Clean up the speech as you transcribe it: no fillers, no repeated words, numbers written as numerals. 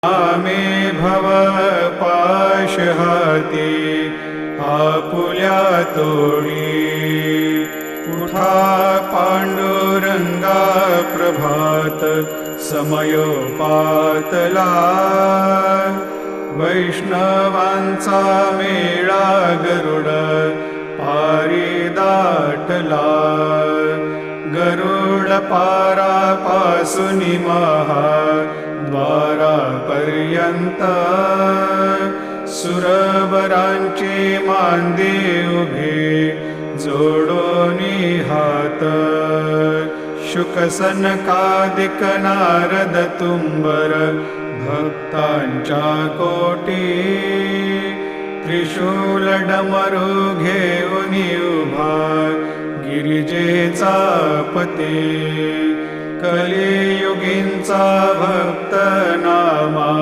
आमे भव पाशहाती आपुल्या तोडी उठा पांडुरंगा प्रभात समयोपातला वैष्णवांचा मेळा गरुड पारी दाटला गरुड पारापासूनी महाद्वारापर्यंत सुरवरांचे मांदे उभे जोडोनी हात शुकसनकादिक नारद तुंबर भक्तांच्या कोटी त्रिशूल डमरू घेऊनी उभा गिरिजेचा पती कलियुगींचा भक्त नामा